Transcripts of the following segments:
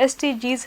SDGs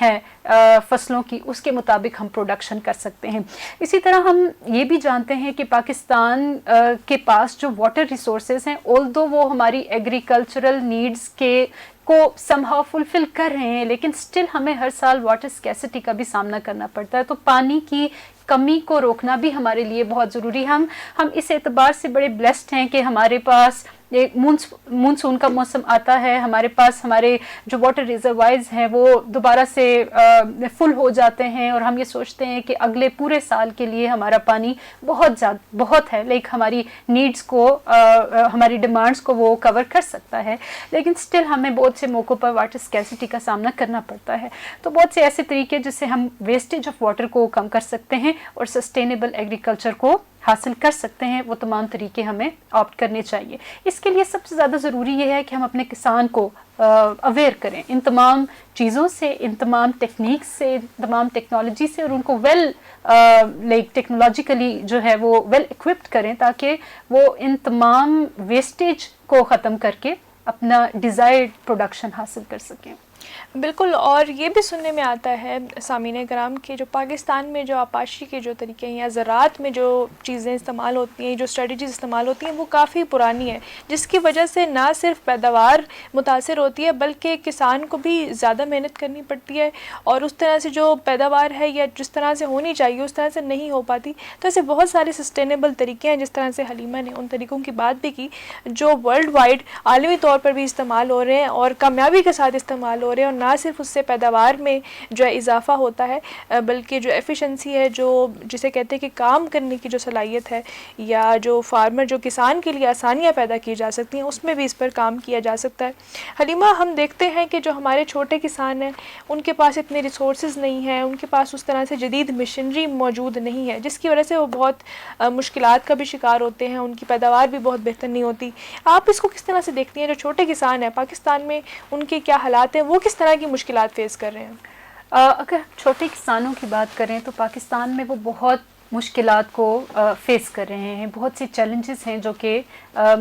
ہیں فصلوں کی اس کے مطابق ہم پروڈکشن کر سکتے ہیں. اسی طرح ہم یہ بھی جانتے ہیں کہ پاکستان کے پاس جو واٹر ریسورسز ہیں although وہ ہماری ایگریکلچرل نیڈز کو somehow فلفل کر رہے ہیں لیکن سٹل ہمیں ہر سال واٹر اسکیسٹی کا بھی سامنا کرنا پڑتا ہے. تو پانی کی کمی کو روکنا بھی ہمارے لیے بہت ضروری ہے. ہم اس اعتبار سے بڑے بلیسڈ ہیں کہ ہمارے پاس مونسون کا موسم آتا ہے, ہمارے پاس ہمارے جو واٹر ریزروائرز ہیں وہ دوبارہ سے فل ہو جاتے ہیں اور ہم یہ سوچتے ہیں کہ اگلے پورے سال کے لیے ہمارا پانی بہت ہے, لائک ہماری نیڈز کو ہماری ڈیمانڈز کو وہ کور کر سکتا ہے. لیکن سٹل ہمیں بہت سے موقعوں پر واٹر اسکیسٹی کا سامنا کرنا پڑتا ہے. تو بہت سے ایسے طریقے جس سے ہم ویسٹیج آف واٹر کو کم کر سکتے ہیں اور سسٹینیبل ایگریکلچر کو حاصل کر سکتے ہیں, وہ تمام طریقے ہمیں آپٹ کرنے چاہیے. اس کے لیے سب سے زیادہ ضروری یہ ہے کہ ہم اپنے کسان کو اویئر کریں ان تمام چیزوں سے, ان تمام ٹیکنیکس سے, ان تمام ٹیکنالوجی سے, اور ان کو لائک ٹیکنالوجیکلی جو ہے وہ ویل اکوپڈ کریں تاکہ وہ ان تمام ویسٹیج کو ختم کر کے اپنا ڈیزائرڈ پروڈکشن حاصل کر سکیں. بالکل. اور یہ بھی سننے میں آتا ہے سامعین کرام کہ جو پاکستان میں جو آپاشی کے جو طریقے ہیں یا زراعت میں جو چیزیں استعمال ہوتی ہیں, جو اسٹریٹجیز استعمال ہوتی ہیں وہ کافی پرانی ہے, جس کی وجہ سے نہ صرف پیداوار متاثر ہوتی ہے بلکہ کسان کو بھی زیادہ محنت کرنی پڑتی ہے اور اس طرح سے جو پیداوار ہے یا جس طرح سے ہونی چاہیے اس طرح سے نہیں ہو پاتی. تو ایسے بہت سارے سسٹینیبل طریقے ہیں, جس طرح سے حلیمہ نے ان طریقوں کی بات بھی کی جو ورلڈ وائڈ عالمی طور پر بھی استعمال ہو رہے ہیں اور کامیابی کے ساتھ استعمال ہو رہے ہیں. اور نہ صرف اس سے پیداوار میں جو ہے اضافہ ہوتا ہے بلکہ جو ایفیشنسی ہے, جو جسے کہتے ہیں کہ کام کرنے کی جو صلاحیت ہے یا جو فارمر جو کسان کے لیے آسانیاں پیدا کی جا سکتی ہیں اس میں بھی اس پر کام کیا جا سکتا ہے. حلیمہ, ہم دیکھتے ہیں کہ جو ہمارے چھوٹے کسان ہیں ان کے پاس اتنے ریسورسز نہیں ہیں, ان کے پاس اس طرح سے جدید مشینری موجود نہیں ہے جس کی وجہ سے وہ بہت مشکلات کا بھی شکار ہوتے ہیں, ان کی پیداوار بھی بہت بہتر نہیں ہوتی. آپ اس کو کس طرح سے دیکھتی ہیں؟ جو چھوٹے کسان ہیں پاکستان میں ان کے کیا حالات ہیں, وہ کس طرح کی مشکلات فیس کر رہے ہیں؟ اگر چھوٹے کسانوں کی بات کریں تو پاکستان میں وہ بہت مشکلات کو فیس کر رہے ہیں. بہت سی چیلنجز ہیں جو کہ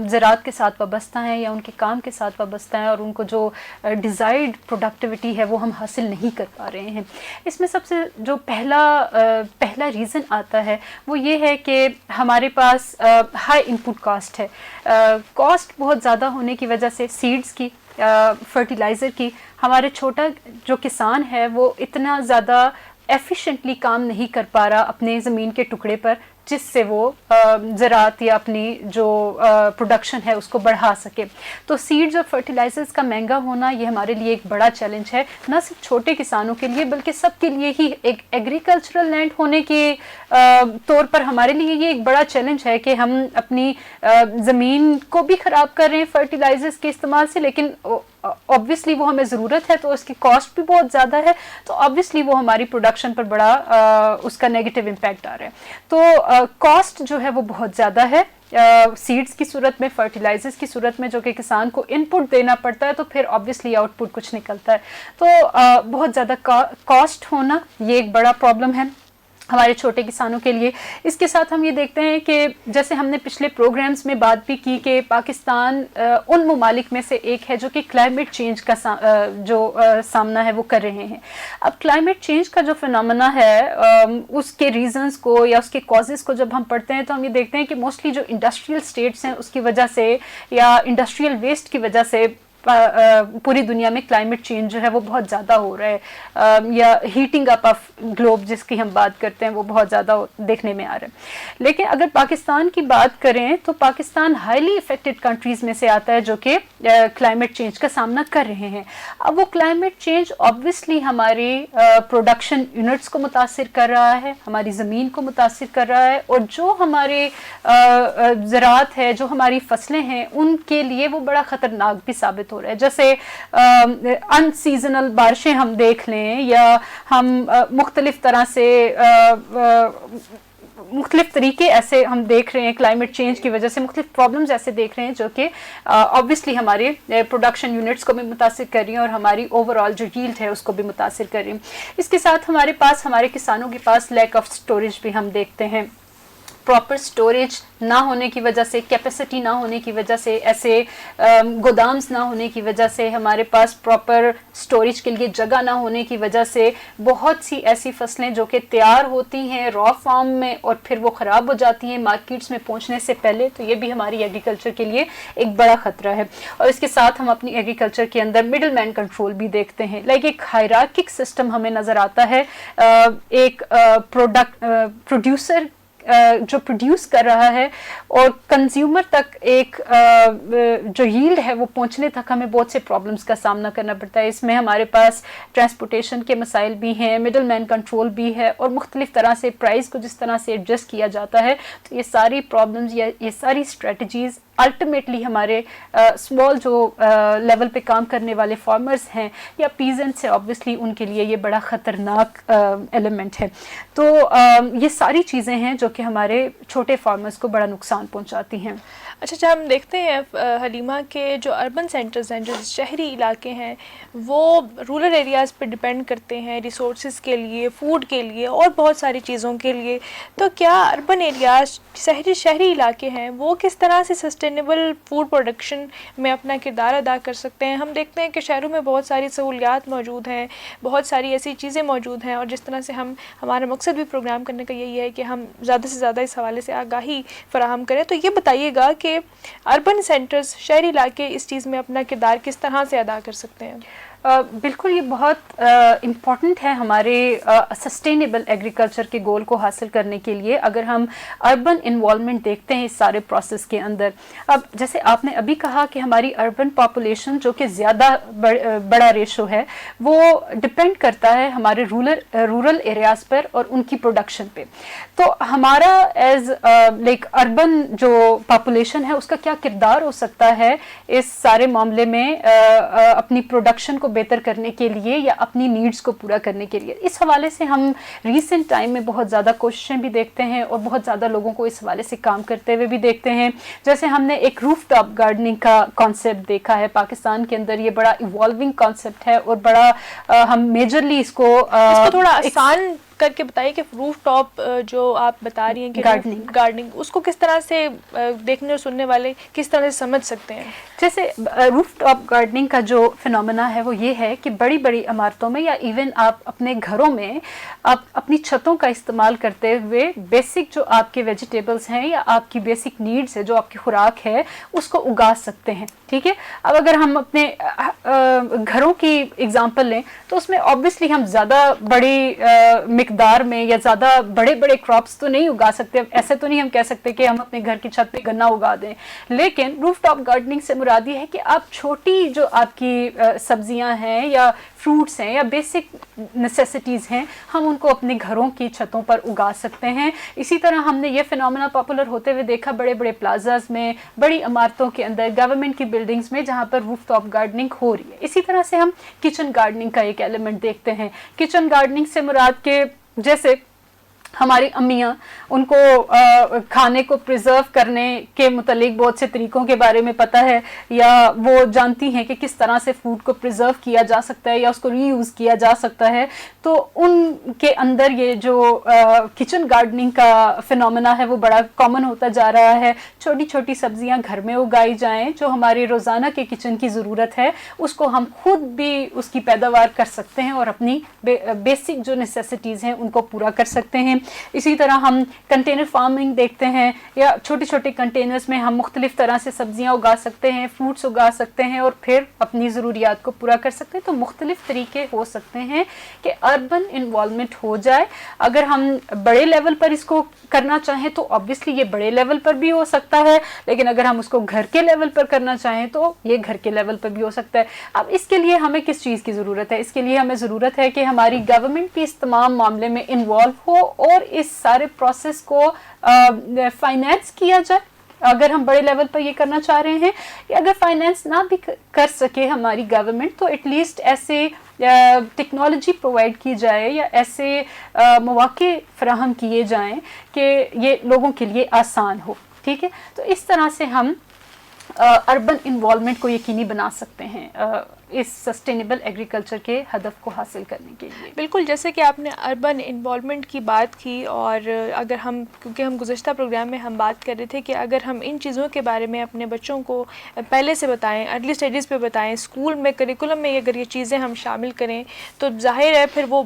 زراعت کے ساتھ وابستہ ہیں یا ان کے کام کے ساتھ وابستہ ہیں, اور ان کو جو ڈیزائرڈ پروڈکٹیوٹی ہے وہ ہم حاصل نہیں کر پا رہے ہیں. اس میں سب سے جو پہلا ریزن آتا ہے وہ یہ ہے کہ ہمارے پاس ہائی ان پٹ کاسٹ ہے. کاسٹ بہت زیادہ ہونے کی وجہ سے سیڈز کی, فرٹیلائزر کی, ہمارے چھوٹا جو کسان ہے وہ اتنا زیادہ ایفیشینٹلی کام نہیں کر پا رہا اپنے زمین کے ٹکڑے پر جس سے وہ زراعت یا اپنی جو پروڈکشن ہے اس کو بڑھا سکے. تو سیڈز اور فرٹیلائزرز کا مہنگا ہونا یہ ہمارے لیے ایک بڑا چیلنج ہے, نہ صرف چھوٹے کسانوں کے لیے بلکہ سب کے لیے ہی. ایک ایگریکلچرل لینڈ ہونے کے طور پر ہمارے لیے یہ ایک بڑا چیلنج ہے کہ ہم اپنی زمین کو بھی خراب کر رہے ہیں فرٹیلائزرز کے استعمال سے, لیکن obviously وہ ہمیں ضرورت ہے تو اس کی کاسٹ بھی بہت زیادہ ہے, تو obviously وہ ہماری پروڈکشن پر بڑا اس کا نیگیٹو امپیکٹ آ رہا ہے. تو کاسٹ جو ہے وہ بہت زیادہ ہے سیڈز کی صورت میں, فرٹیلائزرز کی صورت میں, جو کہ کسان کو ان پٹ دینا پڑتا ہے, تو پھر obviously آؤٹ پٹ کچھ نکلتا ہے. تو بہت زیادہ کاسٹ ہونا یہ ایک بڑا پرابلم ہے ہمارے چھوٹے کسانوں کے لیے. اس کے ساتھ ہم یہ دیکھتے ہیں کہ جیسے ہم نے پچھلے پروگرامز میں بات بھی کی کہ پاکستان ان ممالک میں سے ایک ہے جو کہ کلائمیٹ چینج کا جو سامنا ہے وہ کر رہے ہیں. اب کلائمیٹ چینج کا جو فنامنا ہے اس کے ریزنز کو یا اس کے کازز کو جب ہم پڑھتے ہیں تو ہم یہ دیکھتے ہیں کہ موسٹلی جو انڈسٹریل اسٹیٹس ہیں اس کی وجہ سے یا انڈسٹریل ویسٹ کی وجہ سے پوری دنیا میں کلائمیٹ چینج جو ہے وہ بہت زیادہ ہو رہا ہے, یا ہیٹنگ اپ آف گلوب جس کی ہم بات کرتے ہیں وہ بہت زیادہ دیکھنے میں آ رہا ہے. لیکن اگر پاکستان کی بات کریں تو پاکستان ہائیلی افیکٹڈ کنٹریز میں سے آتا ہے جو کہ کلائمیٹ چینج کا سامنا کر رہے ہیں. اب وہ کلائمیٹ چینج obviously ہماری پروڈکشن یونٹس کو متاثر کر رہا ہے, ہماری زمین کو متاثر کر رہا ہے, اور جو ہمارے زراعت ہے, جو ہماری فصلیں ہیں, ان کے لیے وہ بڑا خطرناک بھی ثابت ہو رہا ہے. جیسے ان سیزنل بارشیں ہم دیکھ لیں, یا ہم مختلف طرح سے مختلف طریقے ایسے ہم دیکھ رہے ہیں کلائمیٹ چینج کی وجہ سے مختلف پرابلمز ایسے دیکھ رہے ہیں جو کہ obviously ہمارے پروڈکشن یونٹس کو بھی متاثر کر رہی ہیں اور ہماری اوور آل جو ییلڈ ہے اس کو بھی متاثر کر رہی ہیں. اس کے ساتھ ہمارے کسانوں کے پاس لیک آف سٹوریج بھی ہم دیکھتے ہیں. پراپر اسٹوریج نہ ہونے کی وجہ سے, کیپیسٹی نہ ہونے کی وجہ سے, ایسے گودامز نہ ہونے کی وجہ سے, ہمارے پاس پراپر اسٹوریج کے لیے جگہ نہ ہونے کی وجہ سے بہت سی ایسی فصلیں جو کہ تیار ہوتی ہیں را فارم میں اور پھر وہ خراب ہو جاتی ہیں مارکیٹس میں پہنچنے سے پہلے, تو یہ بھی ہماری ایگریکلچر کے لیے ایک بڑا خطرہ ہے. اور اس کے ساتھ ہم اپنی ایگریکلچر کے اندر مڈل مین کنٹرول بھی دیکھتے ہیں. لائک ایک ہائرارکک سسٹم ہمیں نظر آتا ہے. ایک پروڈیوسر جو پروڈیوس کر رہا ہے اور کنزیومر تک ایک جو ییلڈ ہے وہ پہنچنے تک ہمیں بہت سے پرابلمس کا سامنا کرنا پڑتا ہے. اس میں ہمارے پاس ٹرانسپورٹیشن کے مسائل بھی ہیں, مڈل مین کنٹرول بھی ہے, اور مختلف طرح سے پرائز کو جس طرح سے ایڈجسٹ کیا جاتا ہے. تو یہ ساری پرابلمز یا یہ ساری اسٹریٹجیز الٹیمیٹلی ہمارے اسمال جو لیول پہ کام کرنے والے فارمرز ہیں یا پیزنٹس ہیں, آبویسلی ان کے لیے یہ بڑا خطرناک ایلیمنٹ ہے. تو یہ ساری چیزیں ہیں جو کہ ہمارے چھوٹے فارمرز کو بڑا نقصان پہنچاتی ہیں. اچھا ہم دیکھتے ہیں حلیمہ کے جو اربن سینٹرز ہیں, جو شہری علاقے ہیں, وہ رورل ایریاز پہ ڈپینڈ کرتے ہیں ریسورسز کے لیے, فوڈ کے لیے اور بہت ساری چیزوں کے لیے. تو کیا اربن ایریاز, شہری علاقے ہیں, وہ کس طرح سے سسٹینیبل فوڈ پروڈکشن میں اپنا کردار ادا کر سکتے ہیں؟ ہم دیکھتے ہیں کہ شہروں میں بہت ساری سہولیات موجود ہیں, بہت ساری ایسی چیزیں موجود ہیں, اور جس طرح سے ہمارا مقصد بھی پروگرام کرنے کا یہی ہے کہ ہم زیادہ سے زیادہ اس حوالے سے آگاہی فراہم کریں. تو یہ بتائیے گا کہ اربن سینٹرز, شہری علاقے اس چیز میں اپنا کردار کس طرح سے ادا کر سکتے ہیں؟ بالکل, یہ بہت امپورٹنٹ ہے ہمارے سسٹینیبل ایگریکلچر کے گول کو حاصل کرنے کے لیے. اگر ہم اربن انوالومنٹ دیکھتے ہیں اس سارے پروسیس کے اندر, اب جیسے آپ نے ابھی کہا کہ ہماری اربن پاپولیشن جو کہ زیادہ بڑا ریشو ہے وہ ڈپینڈ کرتا ہے ہمارے رورل ایریاز پر اور ان کی پروڈکشن پہ. تو ہمارا ایز لائک اربن جو پاپولیشن ہے اس کا کیا کردار ہو سکتا ہے اس سارے معاملے میں اپنی پروڈکشن کو بہتر کرنے کے لیے یا اپنی نیڈز کو پورا کرنے کے لیے. اس حوالے سے ہم ریسنٹ ٹائم میں بہت زیادہ کوششیں بھی دیکھتے ہیں اور بہت زیادہ لوگوں کو اس حوالے سے کام کرتے ہوئے بھی دیکھتے ہیں. جیسے ہم نے ایک روف ٹاپ گارڈننگ کا کانسیپٹ دیکھا ہے پاکستان کے اندر. یہ بڑا ایوالونگ کانسیپٹ ہے اور بڑا ہم میجرلی اس کو تھوڑا آسان کر کے بتائیے کہ روف ٹاپ جو آپ بتا رہی ہیں کہ گارڈننگ, اس کو کس طرح سے دیکھنے اور سننے والے کس طرح سے سمجھ سکتے ہیں؟ جیسے روف ٹاپ گارڈننگ کا جو فنومنا ہے وہ یہ ہے کہ بڑی بڑی عمارتوں میں یا ایون آپ اپنے گھروں میں آپ اپنی چھتوں کا استعمال کرتے ہوئے بیسک جو آپ کے ویجیٹیبلز ہیں یا آپ کی بیسک نیڈز ہے, جو آپ کی خوراک ہے, اس کو اگا سکتے ہیں. ٹھیک ہے, اب اگر ہم اپنے گھروں کی اگزامپل لیں تو اس میں آبویسلی ہم زیادہ بڑی مقدار میں یا زیادہ بڑے بڑے کراپس تو نہیں اگا سکتے. ایسے تو نہیں ہم کہہ سکتے کہ ہم اپنے گھر کی چھت پہ گنا اگا دیں, لیکن روف ٹاپ گارڈننگ سے مراد یہ ہے کہ آپ چھوٹی جو آپ کی سبزیاں ہیں یا فروٹس ہیں یا بیسک نیسیسٹیز ہیں, ہم ان کو اپنے گھروں کی چھتوں پر اگا سکتے ہیں. اسی طرح ہم نے یہ فنومنا پاپولر ہوتے ہوئے دیکھا بڑے بڑے پلازاز میں, بڑی عمارتوں کے اندر, گورنمنٹ کی بلڈنگز میں, جہاں پر روف ٹاپ گارڈننگ ہو رہی ہے. اسی طرح سے ہم کچن گارڈننگ کا ایک ایلیمنٹ دیکھتے ہیں. کچن گارڈننگ سے مراد کے جیسے ہماری امیاں ان کو کھانے کو پریزرو کرنے کے متعلق بہت سے طریقوں کے بارے میں پتہ ہے, یا وہ جانتی ہیں کہ کس طرح سے فوڈ کو پریزرو کیا جا سکتا ہے یا اس کو ری یوز کیا جا سکتا ہے. تو ان کے اندر یہ جو کچن گارڈننگ کا فنومنا ہے وہ بڑا کامن ہوتا جا رہا ہے. چھوٹی چھوٹی سبزیاں گھر میں اگائی جائیں جو ہماری روزانہ کے کچن کی ضرورت ہے, اس کو ہم خود بھی اس کی پیداوار کر سکتے ہیں اور اپنی بیسک جو نیسیسٹیز ہیں ان کو پورا کر سکتے ہیں. اسی طرح ہم کنٹینر فارمنگ دیکھتے ہیں, یا چھوٹے چھوٹے کنٹینرز میں ہم مختلف طرح سے سبزیاں اگا سکتے ہیں, فروٹس اگا سکتے ہیں اور پھر اپنی ضروریات کو پورا کر سکتے ہیں. تو مختلف طریقے ہو سکتے ہیں کہ اربن انوالومنٹ ہو جائے. اگر ہم بڑے لیول پر اس کو کرنا چاہیں تو obviously یہ بڑے لیول پر بھی ہو سکتا ہے, لیکن اگر ہم اس کو گھر کے لیول پر کرنا چاہیں تو یہ گھر کے لیول پر بھی ہو سکتا ہے. اب اس کے لیے ہمیں کس چیز کی ضرورت ہے؟ اس کے لیے ہمیں ضرورت ہے کہ ہماری گورنمنٹ بھی اس تمام معاملے میں انوالو ہو اور اس سارے پروسیس کو فائنینس کیا جائے. اگر ہم بڑے لیول پر یہ کرنا چاہ رہے ہیں, یا اگر فائنینس نہ بھی کر سکے ہماری گورنمنٹ, تو ایٹ لیسٹ ایسے ٹیکنالوجی پرووائڈ کی جائے یا ایسے مواقع فراہم کیے جائیں کہ یہ لوگوں کے لیے آسان ہو. ٹھیک ہے, تو اس طرح سے ہم اربن انوالومنٹ کو یقینی بنا سکتے ہیں اس سسٹینیبل ایگریکلچر کے ہدف کو حاصل کرنے کے لیے. بالکل، جیسے کہ آپ نے اربن انوالومنٹ کی بات کی، اور اگر ہم، کیونکہ ہم گزشتہ پروگرام میں ہم بات کر رہے تھے کہ اگر ہم ان چیزوں کے بارے میں اپنے بچوں کو پہلے سے بتائیں، ارلی سٹیجز پہ بتائیں، اسکول میں کریکولم میں اگر یہ چیزیں ہم شامل کریں تو ظاہر ہے پھر وہ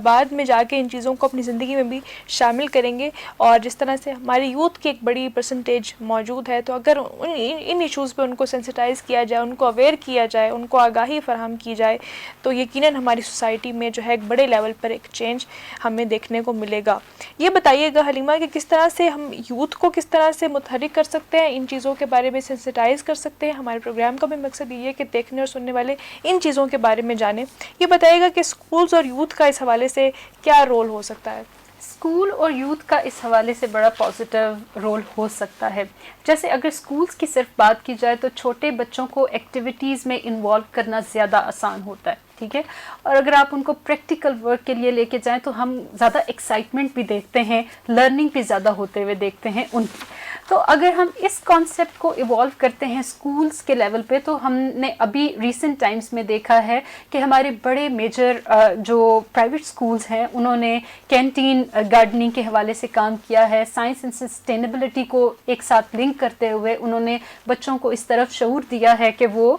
بعد میں جا کے ان چیزوں کو اپنی زندگی میں بھی شامل کریں گے. اور جس طرح سے ہماری یوتھ کی ایک بڑی پرسنٹیج موجود ہے، تو اگر ان ایشوز پہ ان کو سینسٹائز کیا جائے، ان کو اویئر کیا جائے، ان کو آگاہی فراہم کی جائے، تو یقیناً ہماری سوسائٹی میں جو ہے ایک بڑے لیول پر ایک چینج ہمیں دیکھنے کو ملے گا. یہ بتائیے گا حلیمہ کہ کس طرح سے ہم یوتھ کو کس طرح سے متحرک کر سکتے ہیں، ان چیزوں کے بارے میں سینسٹائز کر سکتے ہیں. ہمارے پروگرام کا بھی مقصد یہ ہے کہ دیکھنے اور سننے والے ان چیزوں کے بارے میں جانیں. یہ بتائیے گا کہ اسکولز اور یوتھ کا اس حوالے سے کیا رول ہو سکتا ہے؟ اسکول اور یوتھ کا اس حوالے سے بڑا پازیٹیو رول ہو سکتا ہے. جیسے اگر اسکولس کی صرف بات کی جائے تو چھوٹے بچوں کو ایکٹیویٹیز میں انوالو کرنا زیادہ آسان ہوتا ہے، ٹھیک ہے. اور اگر آپ ان کو پریکٹیکل ورک کے لیے لے کے جائیں تو ہم زیادہ ایکسائٹمنٹ بھی دیکھتے ہیں، لرننگ بھی زیادہ ہوتے ہوئے دیکھتے ہیں ان کی. تو اگر ہم اس کانسیپٹ کو ایوالو کرتے ہیں اسکولس کے لیول پہ، تو ہم نے ابھی ریسنٹ ٹائمز میں دیکھا ہے کہ ہمارے بڑے میجر جو پرائیویٹ اسکولز ہیں انہوں نے کینٹین گارڈننگ کے حوالے سے کام کیا ہے. سائنس اینڈ سسٹینیبلٹی کو ایک ساتھ لنک کرتے ہوئے انہوں نے بچوں کو اس طرف شعور دیا ہے کہ وہ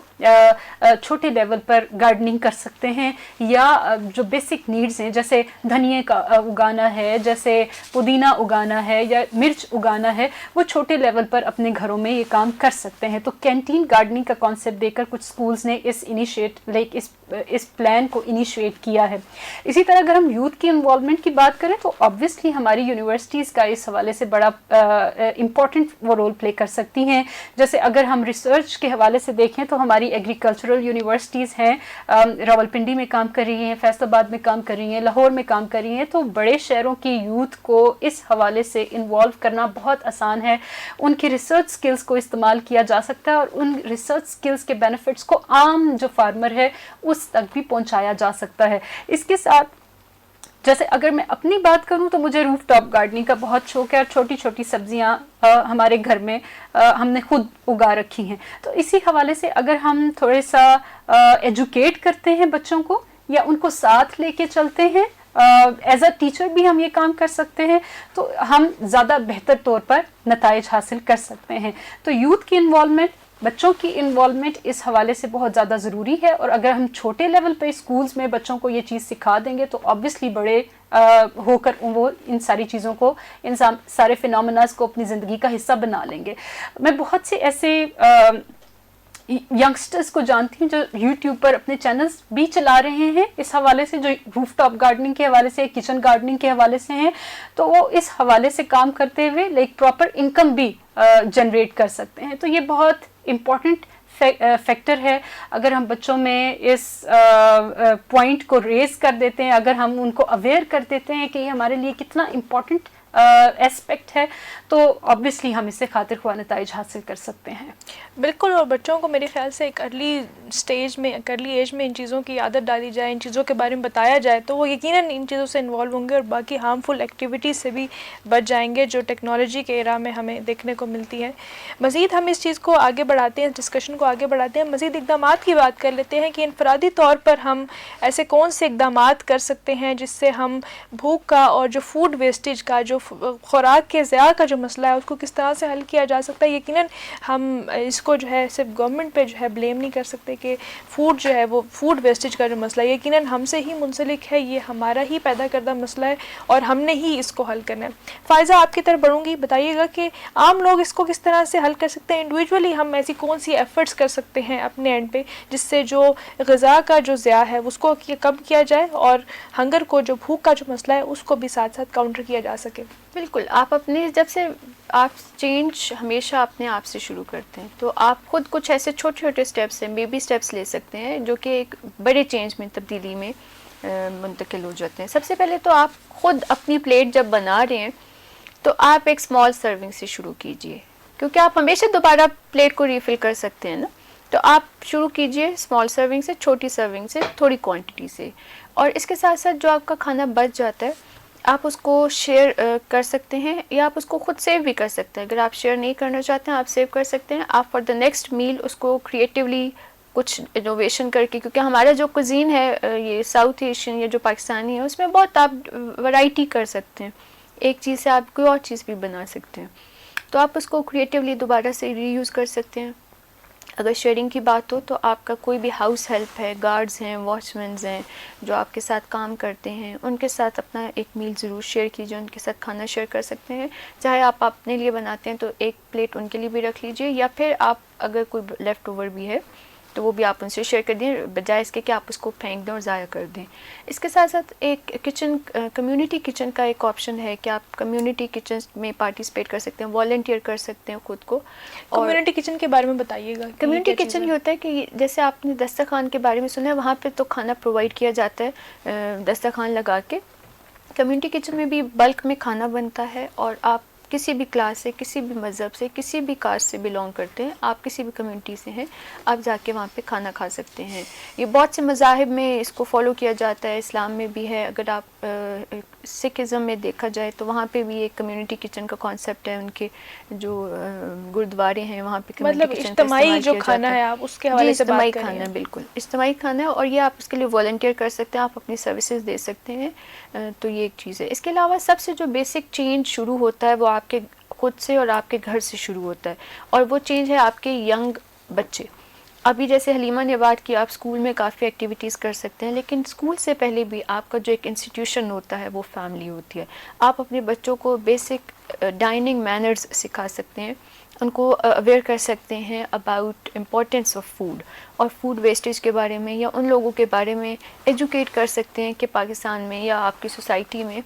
چھوٹے لیول پر گارڈننگ کر سکتے ہیں، یا جو بیسک نیڈز ہیں جیسے دھنیے کا اگانا ہے، جیسے پودینہ اگانا ہے یا مرچ اگانا ہے، وہ چھوٹے لیول پر اپنے گھروں میں یہ کام کر سکتے ہیں. تو کینٹین گارڈننگ کا کانسیپٹ دے کر کچھ سکولز نے اس پلان کو انیشیٹ کیا ہے. اسی طرح اگر ہم یوتھ کی انوالومنٹ کی بات کریں تو آبویسلی ہماری یونیورسٹیز کا اس حوالے سے بڑا امپورٹنٹ وہ رول پلے کر سکتی ہیں. جیسے اگر ہم ریسرچ کے حوالے سے دیکھیں تو ہماری ایگریکلچرل یونیورسٹیز ہیں، راولپنڈی میں کام کر رہی ہیں، فیصل آباد میں کام کر رہی ہیں، لاہور میں کام کر رہی ہیں. تو بڑے شہروں کی یوتھ کو اس حوالے سے انوالو کرنا بہت آسان ہے. ان کی ریسرچ سکلز کو استعمال کیا جا سکتا ہے اور ان ریسرچ سکلز کے بینیفٹس کو عام جو فارمر ہے اس تک بھی پہنچایا جا سکتا ہے. اس کے ساتھ جیسے اگر میں اپنی بات کروں تو مجھے روف ٹاپ گارڈننگ کا بہت شوق ہے، اور چھوٹی چھوٹی سبزیاں ہمارے گھر میں ہم نے خود اگا رکھی ہیں. تو اسی حوالے سے اگر ہم تھوڑے سا ایجوکیٹ کرتے ہیں بچوں کو یا ان کو ساتھ لے کے چلتے ہیں، ایز اے ٹیچر بھی ہم یہ کام کر سکتے ہیں، تو ہم زیادہ بہتر طور پر نتائج حاصل کر سکتے ہیں. تو یوتھ کی انوالومنٹ، بچوں کی انوالومنٹ اس حوالے سے بہت زیادہ ضروری ہے. اور اگر ہم چھوٹے لیول پہ اسکولز میں بچوں کو یہ چیز سکھا دیں گے تو آبویسلی بڑے ہو کر وہ ان ساری چیزوں کو، ان سارے فینومیناز کو اپنی زندگی کا حصہ بنا لیں گے. میں بہت سے ایسے ینگسٹرز کو جانتی ہوں جو یوٹیوب پر اپنے چینلز بھی چلا رہے ہیں اس حوالے سے، جو روف ٹاپ گارڈننگ کے حوالے سے، کچن گارڈننگ کے حوالے سے ہیں. تو وہ اس حوالے سے کام کرتے ہوئے لائک پراپر انکم بھی جنریٹ کر سکتے ہیں. تو یہ بہت امپورٹنٹ فیکٹر ہے. اگر ہم بچوں میں اس پوائنٹ کو ریز کر دیتے ہیں، اگر ہم ان کو اویئر کر دیتے ہیں کہ یہ ہمارے لیے کتنا امپورٹنٹ ایسپیکٹ ہے، تو آبویسلی ہم اس سے خاطر خواہ نتائج حاصل کر سکتے ہیں. بالکل. اور بچوں کو میرے خیال سے ایک ارلی سٹیج میں، ایک ارلی ایج میں ان چیزوں کی عادت ڈالی جائے، ان چیزوں کے بارے میں بتایا جائے، تو وہ یقیناً ان چیزوں سے انوالو ہوں گے اور باقی ہارمفل ایکٹیویٹیز سے بھی بچ جائیں گے جو ٹیکنالوجی کے ایرا میں ہمیں دیکھنے کو ملتی ہے. مزید ہم اس چیز کو آگے بڑھاتے ہیں، ڈسکشن کو آگے بڑھاتے ہیں، مزید اقدامات کی بات کر لیتے ہیں کہ انفرادی طور پر ہم ایسے کون سے اقدامات کر سکتے ہیں جس سے ہم بھوک کا اور جو فوڈ ویسٹیج کا، جو خوراک کے ضیاع کا جو مسئلہ ہے اس کو کس طرح سے حل کیا جا سکتا ہے. یقیناً ہم اس کو جو ہے صرف گورنمنٹ پہ جو ہے بلیم نہیں کر سکتے کہ فوڈ جو ہے وہ فوڈ ویسٹیج کا جو مسئلہ ہے یقیناً ہم سے ہی منسلک ہے، یہ ہمارا ہی پیدا کردہ مسئلہ ہے اور ہم نے ہی اس کو حل کرنا ہے. فائزہ آپ کی طرف بڑھوں گی، بتائیے گا کہ عام لوگ اس کو کس طرح سے حل کر سکتے ہیں، انڈیویجولی ہم ایسی کون سی ایفرٹس کر سکتے ہیں اپنے اینڈ پہ جس سے جو غذا کا جو ضیاع ہے اس کو کم کیا جائے اور ہنگر کو، جو بھوک کا جو مسئلہ ہے اس کو بھی ساتھ ساتھ کاؤنٹر کیا جا سکے. بالکل. آپ اپنے جب سے آپ چینج ہمیشہ اپنے آپ سے شروع کرتے ہیں تو آپ خود کچھ ایسے چھوٹے چھوٹے اسٹیپس ہیں، بیبی اسٹیپس لے سکتے ہیں جو کہ ایک بڑے چینج میں، تبدیلی میں منتقل ہو جاتے ہیں. سب سے پہلے تو آپ خود اپنی پلیٹ جب بنا رہے ہیں تو آپ ایک اسمال سرونگ سے شروع کیجئے، کیونکہ آپ ہمیشہ دوبارہ پلیٹ کو ریفل کر سکتے ہیں نا. تو آپ شروع کیجئے اسمال سرونگ سے، چھوٹی سرونگ سے، تھوڑی کوانٹٹی سے. اور اس کے ساتھ ساتھ جو آپ کا کھانا بچ جاتا ہے آپ اس کو شیئر کر سکتے ہیں یا آپ اس کو خود سیو بھی کر سکتے ہیں. اگر آپ شیئر نہیں کرنا چاہتے ہیں آپ سیو کر سکتے ہیں. آپ فار دا نیکسٹ میل اس کو کریٹیولی کچھ انوویشن کر کے, کیونکہ ہمارا جو کوزین ہے یہ ساؤتھ ایشین یا جو پاکستانی ہے اس میں بہت آپ ورائٹی کر سکتے ہیں. ایک چیز سے آپ کوئی اور چیز بھی بنا سکتے ہیں. تو آپ اس کو کریٹیولی دوبارہ سے ری یوز کر سکتے ہیں. اگر شیئرنگ کی بات ہو تو آپ کا کوئی بھی ہاؤس ہیلپ ہے, گارڈز ہیں, واچ مینز ہیں جو آپ کے ساتھ کام کرتے ہیں, ان کے ساتھ اپنا ایک میل ضرور شیئر کیجیے. ان کے ساتھ کھانا شیئر کر سکتے ہیں. چاہے آپ اپنے لیے بناتے ہیں تو ایک پلیٹ ان کے لیے بھی رکھ لیجیے, یا پھر آپ اگر کوئی لیفٹ اوور بھی ہے تو وہ بھی آپ ان سے شیئر کر دیں, بجائے اس کے کہ آپ اس کو پھینک دیں اور ضائع کر دیں. اس کے ساتھ ساتھ ایک کچن, کمیونٹی کچن کا ایک آپشن ہے کہ آپ کمیونٹی کچن میں پارٹیسپیٹ کر سکتے ہیں, والنٹیئر کر سکتے ہیں خود کو. کمیونٹی کچن کے بارے میں بتائیے گا. کمیونٹی کچن یہ ہوتا ہے کہ جیسے آپ نے دسترخوان کے بارے میں سنا ہے, وہاں پہ تو کھانا پرووائڈ کیا جاتا ہے دسترخوان لگا کے. کمیونٹی کچن میں بھی بلک میں کھانا بنتا ہے, اور آپ کسی بھی کلاس سے, کسی بھی مذہب سے, کسی بھی کاسٹ سے بلونگ کرتے ہیں, آپ کسی بھی کمیونٹی سے ہیں, آپ جا کے وہاں پہ کھانا کھا سکتے ہیں. یہ بہت سے مذاہب میں اس کو فالو کیا جاتا ہے, اسلام میں بھی ہے. اگر آپ سکھزم میں دیکھا جائے تو وہاں پہ بھی ایک کمیونٹی کچن کا کانسیپٹ ہے. ان کے جو گردوارے ہیں وہاں پہ مطلب اجتماعی جو کھانا ہے آپ اس کے حوالے سے بات کر رہے ہیں. کھانا, بالکل اجتماعی کھانا ہے, اور یہ آپ اس کے لیے والنٹیئر کر سکتے ہیں, آپ اپنی سروسز دے سکتے ہیں. تو یہ ایک چیز ہے. اس کے علاوہ سب سے جو بیسک چینج شروع ہوتا ہے وہ آپ کے خود سے اور آپ کے گھر سے شروع ہوتا ہے, اور وہ چینج ہے آپ کے ینگ بچے. ابھی جیسے حلیمہ نے بات کی, آپ اسکول میں کافی ایکٹیویٹیز کر سکتے ہیں, لیکن اسکول سے پہلے بھی آپ کا جو ایک انسٹیٹیوشن ہوتا ہے وہ فیملی ہوتی ہے. آپ اپنے بچوں کو بیسک ڈائننگ مینرز سکھا سکتے ہیں, ان کو اویئر کر سکتے ہیں اباؤٹ امپورٹینس آف فوڈ, اور فوڈ ویسٹیج کے بارے میں, یا ان لوگوں کے بارے میں ایجوکیٹ کر سکتے ہیں کہ پاکستان میں یا آپ کی سوسائٹی میں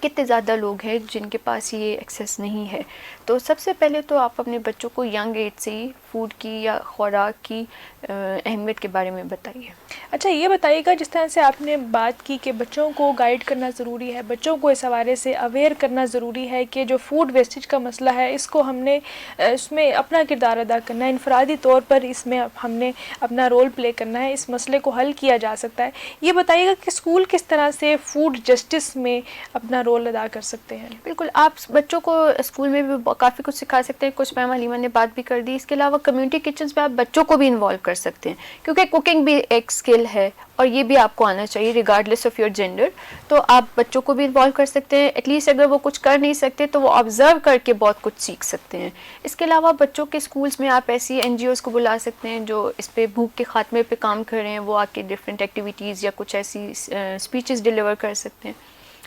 کتنے زیادہ لوگ ہیں جن کے پاس یہ ایکسیس نہیں ہے. تو سب سے پہلے تو آپ اپنے بچوں کو ینگ ایج سے ہی فوڈ کی یا خوراک کی اہمیت کے بارے میں بتائیے. اچھا یہ بتائیے گا, جس طرح سے آپ نے بات کی کہ بچوں کو گائیڈ کرنا ضروری ہے, بچوں کو اس حوالے سے اویئر کرنا ضروری ہے کہ جو فوڈ ویسٹیج کا مسئلہ ہے اس کو ہم نے اس میں اپنا کردار ادا کرنا ہے, انفرادی طور پر اس میں ہم نے اپنا رول پلے کرنا ہے, اس مسئلے کو حل کیا جا سکتا ہے. یہ بتائیے گا کہ اسکول کس طرح سے فوڈ جسٹس میں اپنا رول ادا کر سکتے ہیں. بالکل, آپ بچوں کو اسکول میں بھی کافی کچھ سکھا سکتے ہیں, کچھ میم حلیمہ نے بات بھی کر دی. اس کے علاوہ کمیونٹی کچنز میں آپ بچوں کو بھی انوالو کر سکتے ہیں, کیونکہ کوکنگ بھی ایک اسکل ہے اور یہ بھی آپ کو آنا چاہیے ریگارڈلیس آف یور جینڈر. تو آپ بچوں کو بھی انوالو کر سکتے ہیں, ایٹ لیسٹ اگر وہ کچھ کر نہیں سکتے تو وہ آبزرو کر کے بہت کچھ سیکھ سکتے ہیں. اس کے علاوہ بچوں کے اسکولس میں آپ ایسی NGOs کو بلا سکتے ہیں جو اس پہ بھوک کے خاتمے پہ کام کر رہے ہیں, وہ آ کے ڈفرینٹ ایکٹیویٹیز یا کچھ ایسی اسپیچز ڈلیور کر سکتے ہیں.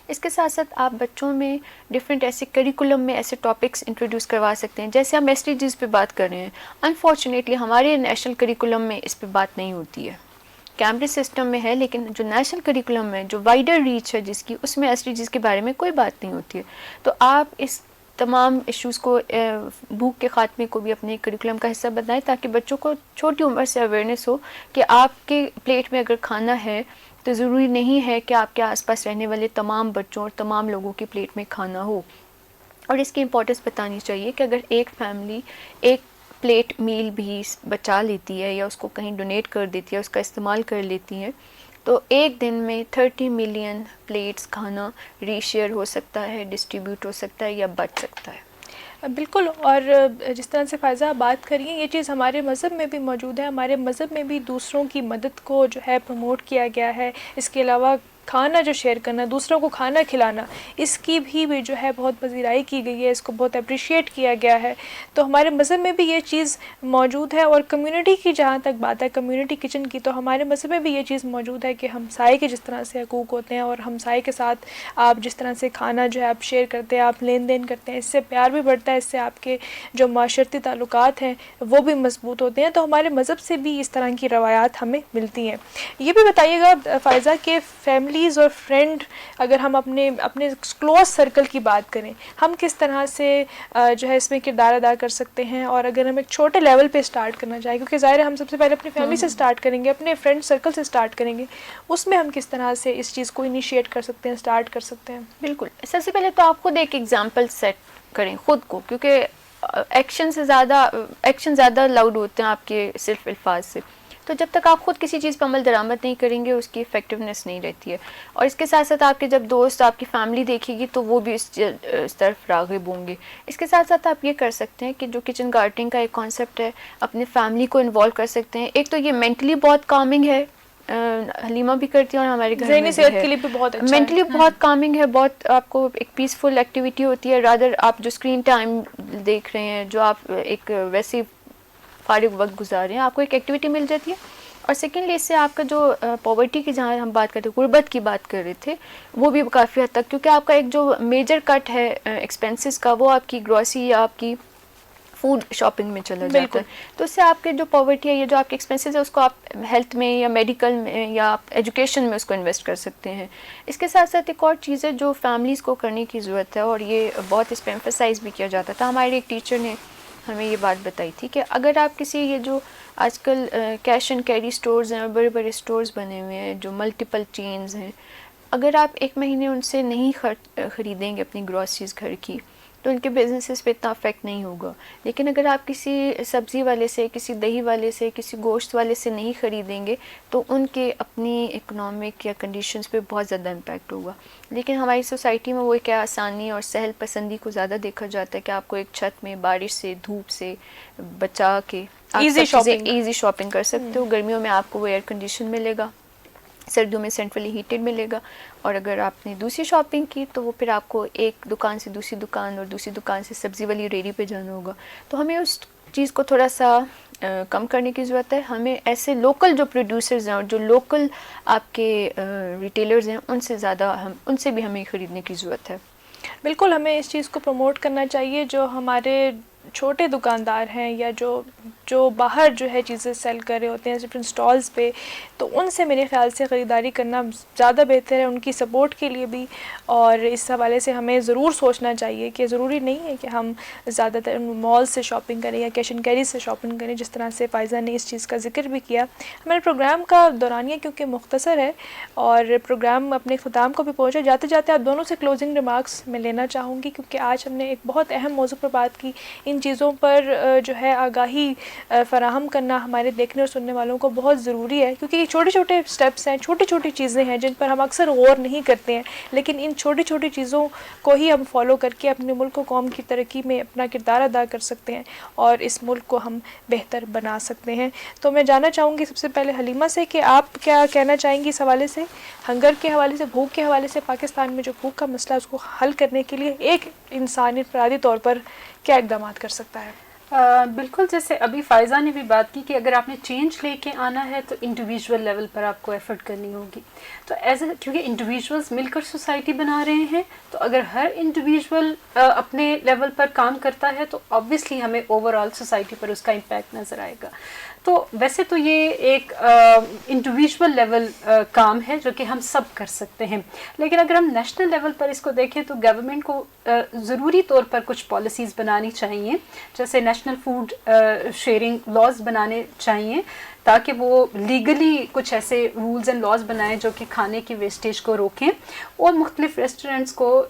اس کے ساتھ ساتھ آپ بچوں میں ڈفرینٹ ایسے کریکولم میں ایسے ٹاپکس انٹروڈیوس کروا سکتے ہیں, جیسے ہم SDGs پہ بات کر رہے ہیں. انفارچونیٹلی ہمارے نیشنل کریکولم میں اس پہ بات نہیں ہوتی ہے, کیمبرج سسٹم میں ہے, لیکن جو نیشنل کریکولم میں جو وائڈر ریچ ہے جس کی, اس میں SDGs کے بارے میں کوئی بات نہیں ہوتی ہے. تو آپ اس تمام ایشوز کو, بھوک کے خاتمے کو بھی اپنے کریکولم کا حصہ بنائیں, تاکہ بچوں کو چھوٹی عمر سے اویئرنیس ہو کہ آپ کے پلیٹ میں اگر کھانا ہے تو ضروری نہیں ہے کہ آپ کے آس پاس رہنے والے تمام بچوں اور تمام لوگوں کی پلیٹ میں کھانا ہو. اور اس کی امپورٹنس بتانی چاہیے کہ اگر ایک فیملی ایک پلیٹ میل بھی بچا لیتی ہے یا اس کو کہیں ڈونیٹ کر دیتی ہے, اس کا استعمال کر لیتی ہے, تو ایک دن میں 30 ملین پلیٹس کھانا ری شیئر ہو سکتا ہے, ڈسٹریبیوٹ ہو سکتا ہے یا بچ سکتا ہے. بالکل, اور جس طرح سے فائزہ بات کریے, یہ چیز ہمارے مذہب میں بھی موجود ہے. ہمارے مذہب میں بھی دوسروں کی مدد کو جو ہے پروموٹ کیا گیا ہے. اس کے علاوہ کھانا جو شیئر کرنا, دوسروں کو کھانا کھلانا, اس کی بھی جو ہے بہت پذیرائی کی گئی ہے, اس کو بہت اپریشیٹ کیا گیا ہے. تو ہمارے مذہب میں بھی یہ چیز موجود ہے. اور کمیونٹی کی جہاں تک بات ہے, کمیونٹی کچن کی, تو ہمارے مذہب میں بھی یہ چیز موجود ہے کہ ہمسائے کے جس طرح سے حقوق ہوتے ہیں, اور ہمسائے کے ساتھ آپ جس طرح سے کھانا جو ہے آپ شیئر کرتے ہیں, آپ لین دین کرتے ہیں, اس سے پیار بھی بڑھتا ہے, اس سے آپ کے جو معاشرتی تعلقات ہیں وہ بھی مضبوط ہوتے ہیں. تو ہمارے مذہب سے بھی اس طرح کی روایات ہمیں ملتی ہیں. یہ بھی بتائیے گا فائزہ کہ فیملیز اور فرینڈ, اگر ہم اپنے کلوز سرکل کی بات کریں, ہم کس طرح سے جو ہے اس میں کردار ادا کر سکتے ہیں. اور اگر ہم ایک چھوٹے لیول پہ اسٹارٹ کرنا چاہیں, کیونکہ ظاہر ہے ہم سب سے پہلے اپنی فیملی سے اسٹارٹ کریں گے, اپنے فرینڈ سرکل سے اسٹارٹ کریں گے, اس میں ہم کس طرح سے اس چیز کو انیشیٹ کر سکتے ہیں, اسٹارٹ کر سکتے ہیں. بالکل, سب سے پہلے تو آپ خود ایک ایگزامپل سیٹ کریں خود کو, کیونکہ ایکشن زیادہ لاؤڈ ہوتے ہیں آپ کے صرف الفاظ سے. تو جب تک آپ خود کسی چیز پہ عمل درآمد نہیں کریں گے اس کی افیکٹونیس نہیں رہتی ہے. اور اس کے ساتھ ساتھ آپ کے جب دوست آپ کی فیملی دیکھے گی تو وہ بھی اس طرف راغب ہوں گے. اس کے ساتھ ساتھ آپ یہ کر سکتے ہیں کہ جو کچن گارڈننگ کا ایک کانسیپٹ ہے اپنے فیملی کو انوالو کر سکتے ہیں. ایک تو یہ مینٹلی بہت کامنگ ہے, حلیمہ بھی کرتی ہیں اور ہمارے گھر میں ذہنی صحت کے لیے بھی بہت اچھا ہے. مینٹلی بہت کامنگ ہے, بہت آپ کو ایک پیسفل ایکٹیویٹی ہوتی ہے. رادر آپ جو اسکرین ٹائم دیکھ رہے ہیں, جو آپ ایک ویسے فارغ وقت گزار رہے ہیں, آپ کو ایک ایکٹیویٹی مل جاتی ہے. اور سیکنڈلی اس سے آپ کا جو پاورٹی کی جہاں ہم بات کرتے ہیں, غربت کی بات کر رہے تھے, وہ بھی کافی حد تک, کیونکہ آپ کا ایک جو میجر کٹ ہے ایکسپینسز کا وہ آپ کی گروسری یا آپ کی فوڈ شاپنگ میں چلا جاتا ہے. تو اس سے آپ کے جو پاورٹی ہے, یہ جو آپ کے ایکسپینسز ہے, اس کو آپ ہیلتھ میں یا میڈیکل میں یا آپ ایجوکیشن میں اس کو انویسٹ کر سکتے ہیں. اس کے ساتھ ساتھ ایک اور چیز ہے جو فیملیز کو کرنے کی ضرورت ہے, اور یہ بہت اس پہ ایمفسائز بھی کیا جاتا تھا. ہمارے ایک ٹیچر نے ہمیں یہ بات بتائی تھی کہ اگر آپ کسی, یہ جو آج کل کیش اینڈ کیری سٹورز ہیں اور بڑے بڑے سٹورز بنے ہوئے ہیں جو ملٹیپل چینز ہیں, اگر آپ ایک مہینے ان سے نہیں خریدیں گے اپنی گروسریز گھر کی تو ان کے بزنسز پہ اتنا افیکٹ نہیں ہوگا. لیکن اگر آپ کسی سبزی والے سے, کسی دہی والے سے, کسی گوشت والے سے نہیں خریدیں گے تو ان کے اپنی اکنامک یا کنڈیشنز پہ بہت زیادہ امپیکٹ ہوگا. لیکن ہماری سوسائٹی میں وہ کیا آسانی اور سہل پسندی کو زیادہ دیکھا جاتا ہے کہ آپ کو ایک چھت میں بارش سے, دھوپ سے بچا کے آپ ایزی شاپنگ کر سکتے ہو. گرمیوں میں آپ کو وہ ایئر کنڈیشن ملے گا, سردیوں میں سینٹرلی ہیٹڈ ملے گا. اور اگر آپ نے دوسری شاپنگ کی تو وہ پھر آپ کو ایک دکان سے دوسری دکان اور دوسری دکان سے سبزی والی ریڑھی پہ جانا ہوگا. تو ہمیں اس چیز کو تھوڑا سا کم کرنے کی ضرورت ہے. ہمیں ایسے لوکل جو پروڈیوسرز ہیں اور جو لوکل آپ کے ریٹیلرز ہیں ان سے زیادہ ان سے بھی ہمیں خریدنے کی ضرورت ہے. بالکل, ہمیں اس چیز کو پروموٹ کرنا چاہیے. جو ہمارے چھوٹے دکاندار ہیں یا جو باہر جو ہے چیزیں سیل کر رہے ہوتے ہیں ڈفرینٹ اسٹالز پہ, تو ان سے میرے خیال سے خریداری کرنا زیادہ بہتر ہے ان کی سپورٹ کے لیے بھی. اور اس حوالے سے ہمیں ضرور سوچنا چاہیے کہ ضروری نہیں ہے کہ ہم زیادہ تر مال سے شاپنگ کریں یا کیش اینڈ کیری سے شاپنگ کریں, جس طرح سے فائزہ نے اس چیز کا ذکر بھی کیا. ہمارے پروگرام کا دورانیہ کیونکہ مختصر ہے اور پروگرام اپنے اختتام کو بھی پہنچا, جاتے جاتے آپ دونوں سے کلوزنگ ریمارکس میں لینا چاہوں گی, کیونکہ آج ہم نے ایک بہت اہم موضوع پر بات کی. ان چیزوں پر جو ہے آگاہی فراہم کرنا ہمارے دیکھنے اور سننے والوں کو بہت ضروری ہے, کیونکہ یہ چھوٹے چھوٹے اسٹیپس ہیں, چھوٹی چھوٹی چیزیں ہیں جن پر ہم اکثر غور نہیں کرتے ہیں, لیکن ان چھوٹی چھوٹی چیزوں کو ہی ہم فالو کر کے اپنے ملک و قوم کی ترقی میں اپنا کردار ادا کر سکتے ہیں اور اس ملک کو ہم بہتر بنا سکتے ہیں. تو میں جاننا چاہوں گی سب سے پہلے حلیمہ سے کہ آپ کیا کہنا چاہیں گی اس حوالے سے, ہنگر کے حوالے سے, بھوک کے حوالے سے. پاکستان میں جو بھوک کا مسئلہ ہے اس کو حل کرنے کے لیے ایک انسان انفرادی طور پر کیا اقدامات کر سکتا ہے؟ بالکل, جیسے ابھی فائزہ نے بھی بات کی کہ اگر آپ نے چینج لے کے آنا ہے تو انڈیویژول لیول پر آپ کو ایفرٹ کرنی ہوگی. تو کیونکہ انڈیویژولز مل کر سوسائٹی بنا رہے ہیں, تو اگر ہر انڈیویژول اپنے لیول پر کام کرتا ہے تو آبویسلی ہمیں اوور آل سوسائٹی پر اس کا امپیکٹ نظر آئے گا. تو ویسے تو یہ ایک انڈیویژول لیول کام ہے جو کہ ہم سب کر سکتے ہیں, لیکن اگر ہم نیشنل لیول پر اس کو دیکھیں تو گورنمنٹ کو ضروری طور پر کچھ پالیسیز بنانی چاہیے, جیسے نیشنل فوڈ شیئرنگ لاز بنانے چاہیے تاکہ وہ لیگلی کچھ ایسے رولز اینڈ لاز بنائیں جو کہ کھانے کی ویسٹیج کو روکیں, اور مختلف ریسٹورینٹس کو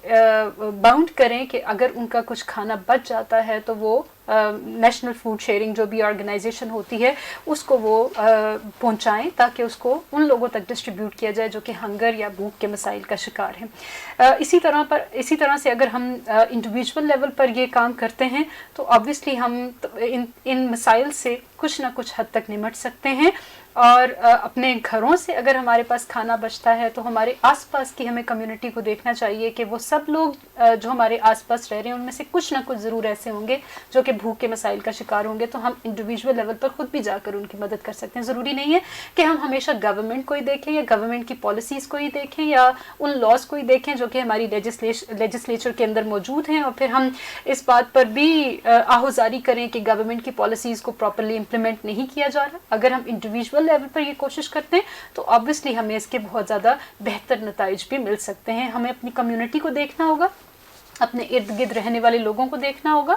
باؤنڈ کریں کہ اگر ان کا کچھ کھانا بچ جاتا ہے تو وہ نیشنل فوڈ شیئرنگ جو بھی آرگنائزیشن ہوتی ہے اس کو وہ پہنچائیں تاکہ اس کو ان لوگوں تک ڈسٹریبیوٹ کیا جائے جو کہ ہنگر یا بھوک کے مسائل کا شکار ہیں. اسی طرح سے اگر ہم انڈیویژول لیول پر یہ کام کرتے ہیں تو آبویسلی ہم ان مسائل سے کچھ نہ کچھ حد تک نمٹ سکتے ہیں. اور اپنے گھروں سے اگر ہمارے پاس کھانا بچتا ہے تو ہمارے آس پاس کی ہمیں کمیونٹی کو دیکھنا چاہیے کہ وہ سب لوگ جو ہمارے آس پاس رہ رہے ہیں ان میں سے کچھ نہ کچھ ضرور ایسے ہوں گے جو کہ بھوک کے مسائل کا شکار ہوں گے. تو ہم انڈیویژول لیول پر خود بھی جا کر ان کی مدد کر سکتے ہیں. ضروری نہیں ہے کہ ہم ہمیشہ گورنمنٹ کو ہی دیکھیں یا گورنمنٹ کی پالیسیز کو ہی دیکھیں یا ان لاز کو ہی دیکھیں جو کہ ہماری لیجسلیچر کے اندر موجود ہیں, اور پھر ہم اس بات پر بھی آہوزاری کریں کہ گورنمنٹ کی پالیسیز کو پراپرلی امپلیمنٹ نہیں کیا جا رہا. اگر ہم انڈیویژول لیول پر یہ کوشش کرتے ہیں تو آبویسلی ہمیں اس کے بہت زیادہ بہتر نتائج بھی مل سکتے ہیں. ہمیں اپنی کمیونٹی کو دیکھنا ہوگا, اپنے ارد گرد رہنے والے لوگوں کو دیکھنا ہوگا,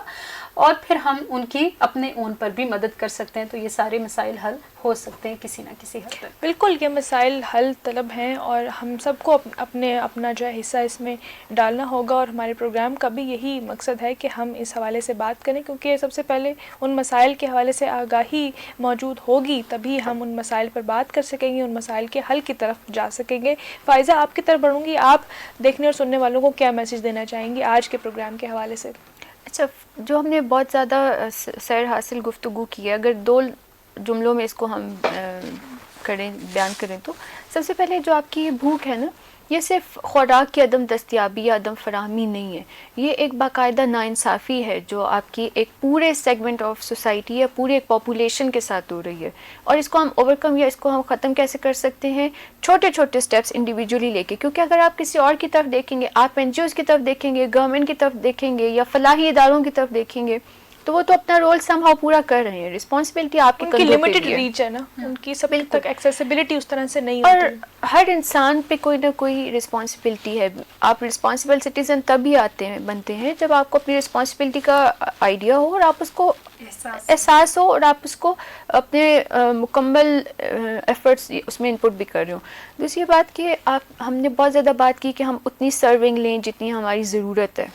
اور پھر ہم ان کی اپنے اون پر بھی مدد کر سکتے ہیں. تو یہ سارے مسائل حل ہو سکتے ہیں کسی نہ کسی حد تک. بالکل یہ مسائل حل طلب ہیں اور ہم سب کو اپنا جو ہے حصہ اس میں ڈالنا ہوگا, اور ہمارے پروگرام کا بھی یہی مقصد ہے کہ ہم اس حوالے سے بات کریں, کیونکہ سب سے پہلے ان مسائل کے حوالے سے آگاہی موجود ہوگی تبھی ہم ان مسائل پر بات کر سکیں گے, ان مسائل کے حل کی طرف جا سکیں گے. فائزہ آپ کی طرف بڑھوں گی, آپ دیکھنے اور سننے والوں کو کیا میسج دینا چاہیں گی آج کے پروگرام کے حوالے سے؟ اچھا, جو ہم نے بہت زیادہ سیر حاصل گفتگو کی ہے, اگر 2 جملوں میں اس کو ہم بیان کریں تو سب سے پہلے جو آپ کی یہ بھوک ہے نا, یہ صرف خوراک کی عدم دستیابی یا عدم فراہمی نہیں ہے, یہ ایک باقاعدہ ناانصافی ہے جو آپ کی ایک پورے سیگمنٹ آف سوسائٹی یا پورے ایک پاپولیشن کے ساتھ ہو رہی ہے. اور اس کو ہم اوور کم یا اس کو ہم ختم کیسے کر سکتے ہیں؟ چھوٹے چھوٹے سٹیپس انڈیویجولی لے کے, کیونکہ اگر آپ کسی اور کی طرف دیکھیں گے, آپ NGOs کی طرف دیکھیں گے, گورنمنٹ کی طرف دیکھیں گے یا فلاحی اداروں کی طرف دیکھیں گے, تو وہ تو اپنا رول سم ہاؤ پورا کر رہے ہیں, رسپانسبلٹی آپ کی کندھوں پہ لمیٹڈ ہے. ریچ ہے نا, ان کی سب تک ایکسیسیبلٹی اس طرح سے نہیں اور ہوتی. ہر انسان پہ کوئی نہ کوئی رسپانسبلٹی ہے. آپ رسپانسبل سٹیزن تبھی بنتے ہیں جب آپ کو اپنی رسپانسبلٹی کا آئیڈیا ہو اور آپ اس کو احساس ہو اور آپ اس کو اپنے مکمل ایفرٹس اس میں انپٹ بھی کر رہے ہو. دوسری بات کہ ہم نے بہت زیادہ بات کی کہ ہم اتنی سرونگ لیں جتنی ہماری ضرورت ہے.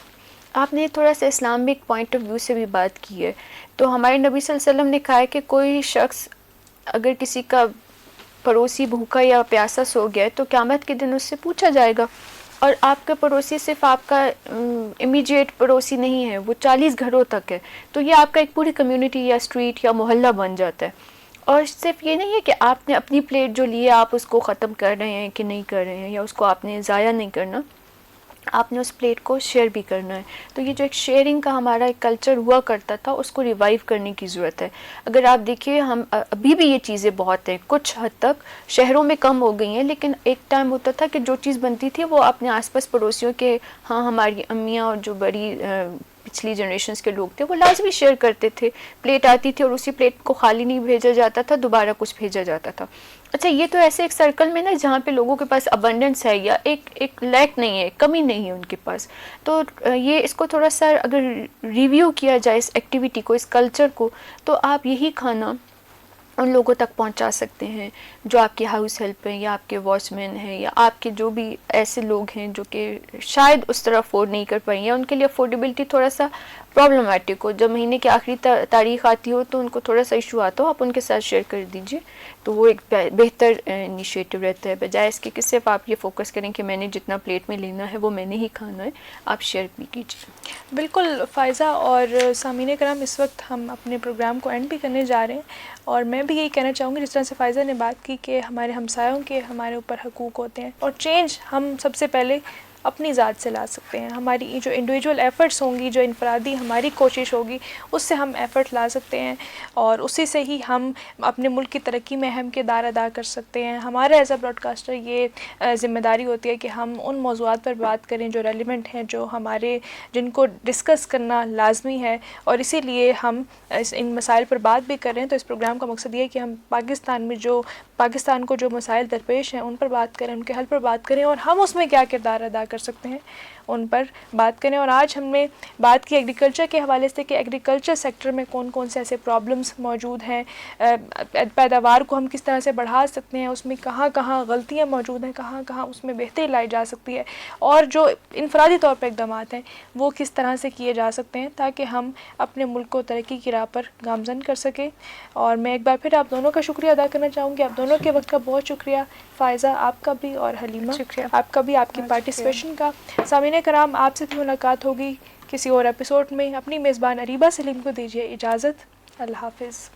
آپ نے تھوڑا سا اسلامک پوائنٹ آف ویو سے بھی بات کی ہے, تو ہمارے نبی صلی اللہ علیہ وسلم نے کہا ہے کہ کوئی شخص اگر کسی کا پڑوسی بھوکا یا پیاسا سو گیا ہے تو قیامت کے دن اس سے پوچھا جائے گا. اور آپ کا پڑوسی صرف آپ کا امیجیٹ پڑوسی نہیں ہے, وہ 40 گھروں تک ہے, تو یہ آپ کا ایک پوری کمیونٹی یا اسٹریٹ یا محلہ بن جاتا ہے. اور صرف یہ نہیں ہے کہ آپ نے اپنی پلیٹ جو لی ہے آپ اس کو ختم کر رہے ہیں کہ نہیں کر رہے ہیں, یا اس کو آپ نے ضائع نہیں کرنا, آپ نے اس پلیٹ کو شیئر بھی کرنا ہے. تو یہ جو ایک شیئرنگ کا ہمارا ایک کلچر ہوا کرتا تھا, اس کو ریوائیو کرنے کی ضرورت ہے. اگر آپ دیکھیے ہم ابھی بھی یہ چیزیں بہت ہیں, کچھ حد تک شہروں میں کم ہو گئی ہیں, لیکن ایک ٹائم ہوتا تھا کہ جو چیز بنتی تھی وہ اپنے آس پاس پڑوسیوں کے, ہاں ہماری امیاں اور جو بڑی پچھلی جنریشنز کے لوگ تھے وہ لازمی شیئر کرتے تھے. پلیٹ آتی تھی اور اسی پلیٹ کو خالی نہیں بھیجا جاتا تھا, دوبارہ کچھ بھیجا جاتا تھا. اچھا, یہ تو ایسے ایک سرکل میں نا جہاں پہ لوگوں کے پاس ابنڈنس ہے یا ایک لیک نہیں ہے, کمی نہیں ہے ان کے پاس. تو یہ اس کو تھوڑا سا اگر ریویو کیا جائے اس ایکٹیویٹی کو, اس کلچر کو, تو آپ یہی کھانا ان لوگوں تک پہنچا سکتے ہیں جو آپ کے ہاؤس ہیلپ ہیں یا آپ کے واچ مین ہیں یا آپ کے جو بھی ایسے لوگ ہیں جو کہ شاید اس طرح افورڈ نہیں کر پائیں, یا ان کے لیے افورڈیبلٹی تھوڑا سا پرابلمٹک ہو. جب مہینے کی آخری تاریخ آتی ہو تو ان کو تھوڑا سا ایشو آتا ہو, آپ ان کے ساتھ شیئر کر دیجیے, تو وہ ایک بہتر انیشیٹو رہتا ہے, بجائے اس کے کہ صرف آپ یہ فوکس کریں کہ میں نے جتنا پلیٹ میں لینا ہے وہ میں نے ہی کھانا ہے. آپ شیئر بھی کیجیے. بالکل فائزہ, اور سامعین کرام اس وقت ہم اپنے پروگرام کو اینڈ بھی کرنے جا رہے ہیں, اور میں بھی یہی کہنا چاہوں گی جس طرح سے فائزہ نے بات کی کہ ہمارے ہمسایوں کے ہمارے اوپر حقوق ہوتے ہیں, اور چینج ہم سب سے پہلے اپنی ذات سے لا سکتے ہیں. ہماری جو انڈیویجول ایفرٹس ہوں گی, جو انفرادی ہماری کوشش ہوگی, اس سے ہم ایفرٹ لا سکتے ہیں, اور اسی سے ہی ہم اپنے ملک کی ترقی میں اہم کردار ادا کر سکتے ہیں. ہمارا ایز اے براڈ کاسٹر یہ ذمہ داری ہوتی ہے کہ ہم ان موضوعات پر بات کریں جو ریلیونٹ ہیں, جو جن کو ڈسکس کرنا لازمی ہے, اور اسی لیے ہم ان مسائل پر بات بھی کر رہے ہیں. تو اس پروگرام کا مقصد یہ ہے کہ ہم پاکستان کو جو مسائل درپیش ہیں ان پر بات کریں, ان کے حل پر بات کریں, اور ہم اس میں کیا کردار ادا کر سکتے ہیں ان پر بات کریں. اور آج ہم نے بات کی ایگریکلچر کے حوالے سے کہ ایگریکلچر سیکٹر میں کون کون سے ایسے پرابلمس موجود ہیں, پیداوار کو ہم کس طرح سے بڑھا سکتے ہیں, اس میں کہاں کہاں غلطیاں موجود ہیں, کہاں کہاں اس میں بہتری لائی جا سکتی ہے, اور جو انفرادی طور پر اقدامات ہیں وہ کس طرح سے کیے جا سکتے ہیں تاکہ ہم اپنے ملک کو ترقی کی راہ پر گامزن کر سکیں. اور میں ایک بار پھر آپ دونوں کا شکریہ ادا کرنا چاہوں گی. آپ دونوں کے وقت کا بہت شکریہ. فائزہ آپ کا بھی, اور حلیمہ آپ کا بھی, آپ کی پارٹیسپیشن کا. سامعین کرام, آپ سے بھی ملاقات ہوگی کسی اور ایپیسوڈ میں. اپنی میزبان اریبہ سلیم کو دیجیے اجازت. اللہ حافظ.